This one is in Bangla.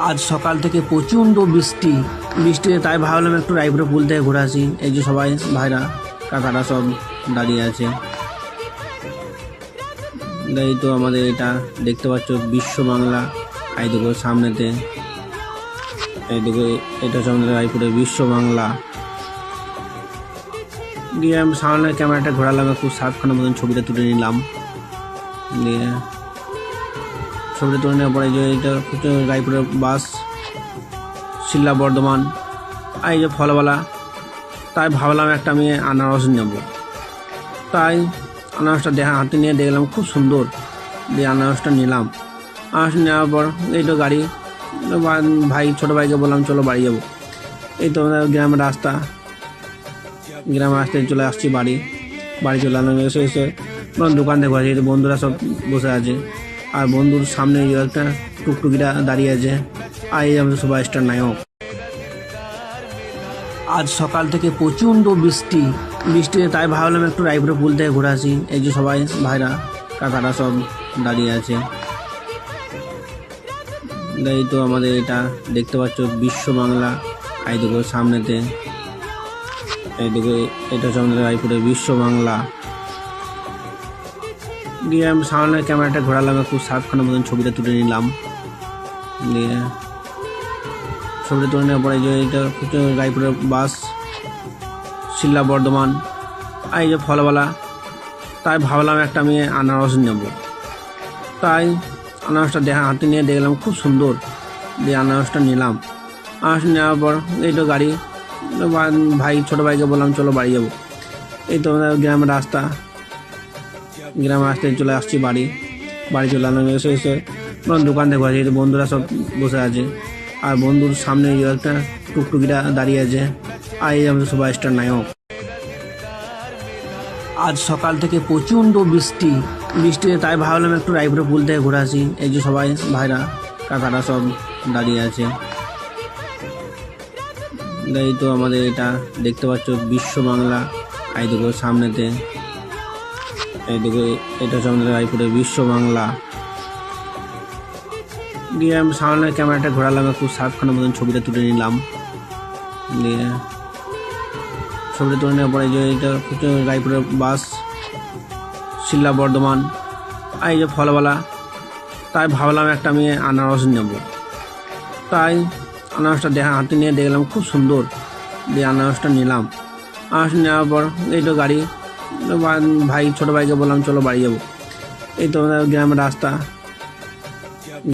আজ সকাল থেকে প্রচণ্ড বৃষ্টিতে তাই ভাবলাম একটু রায়পুরা পুল থেকে ঘুরে আসি। এই যে সবাই ভাইরা কাকারা সব দাঁড়িয়ে আছে। এই তো আমাদের এটা দেখতে পাচ্ছ বিশ্ব বাংলা। এই দেখো সামনেতে, এই দেখো এটা হচ্ছে আমাদের রায়পুরের বিশ্ব বাংলা। দিয়ে আমি সামনে ক্যামেরাটা ঘোরালাম, একটু সাতখানের মতন ছবিটা তুলে নিলাম। দিয়ে ছবিটা তুলে নেওয়ার পরে যে এটা হচ্ছে রায়পুরের বাস শিল্লা বর্ধমান। আর এই যে ফলওয়ালা, তাই ভাবলাম একটা আমি আনারস নেব। তাই আনারসটা হাতে নিয়ে দেখলাম খুব সুন্দর, দিয়ে আনারসটা নিলাম। আনারস নেওয়ার পর এই তো গাড়ি, ভাই ছোটো ভাইকে বললাম চলো বাড়ি যাবো। এই তো আমাদের গ্রামের রাস্তায় চলে আসছি বাড়ি চলে আসলাম। এসে দোকান থেকে আছে, বন্ধুরা সব বসে আছে। আর বন্ধুর সামনে একটা টুকটুকিটা দাঁড়িয়ে আছে। আর এই আমাদের সুপারস্টার নায়ক। আজ সকাল থেকে প্রচণ্ড বৃষ্টিতে তাই ভাবলাম একটু রায়পুরা পুল থেকে ঘুরে আসি। এই যে সবাই ভাইরা কাকারা সব দাঁড়িয়ে আছে। এই তো আমাদের এটা দেখতে পাচ্ছ বিশ্ব বাংলা। এই দেখো সামনেতে, এই দেখো এটা হচ্ছে আমাদের রায়পুরের বিশ্ব বাংলা। দিয়ে আমি সামনে ক্যামেরাটা ঘোরালাম, একটু সাতখানের মতন ছবিটা তুলে নিলাম। দিয়ে ছবিটা তুলে নেওয়ার পরে যে এটা হচ্ছে রায়পুরের বাস শিল্লা বর্ধমান। আর এই যে ফলওয়ালা, তাই ভাবলাম একটা আমি আনারস নেব। তাই আনারসটা হাতে নিয়ে দেখলাম খুব সুন্দর, দিয়ে আনারসটা নিলাম। আনারস নেওয়ার পর এই তো গাড়ি, ভাই ছোটো ভাইকে বললাম চলো বাড়ি যাবো। এই তো আমাদের গ্রামের রাস্তায় চলে আসছি বাড়ি চলে আসলাম। এসে দোকান থেকে আছে, বন্ধুরা সব বসে আছে। আর বন্ধুর সামনে একটা টুকটুকিটা দাঁড়িয়ে আছে। আর এই আমাদের সুপারস্টার নায়ক। আজ সকাল থেকে প্রচণ্ড বৃষ্টিতে তাই ভাবলাম একটু রায়পুরা পুল থেকে ঘুরে আসি। এই যে সবাই ভাইরা কাকারা সব দাঁড়িয়ে আছে। এই তো আমাদের এটা দেখতে পাচ্ছ বিশ্ব বাংলা। এই দেখো সামনেতে, এই দেখো এটা হচ্ছে আমাদের রায়পুরের বিশ্ব বাংলা। দিয়ে আমি সামনে ক্যামেরাটা ঘোরালাম, একটু সাতখানের মতন ছবিটা তুলে নিলাম। দিয়ে ছবিটা তুলে নেওয়ার পরে যে এটা হচ্ছে রায়পুরের বাস শিল্লা বর্ধমান। আর এই যে ফলওয়ালা, তাই ভাবলাম একটা আমি আনারস নেব। তাই আনারসটা হাতে নিয়ে দেখলাম খুব সুন্দর, দিয়ে আনারসটা নিলাম। আনারস নেওয়ার পর এই তো গাড়ি, ভাই ছোটো ভাইকে বললাম চলো বাড়ি যাবো। এই তো আমাদের গ্রামের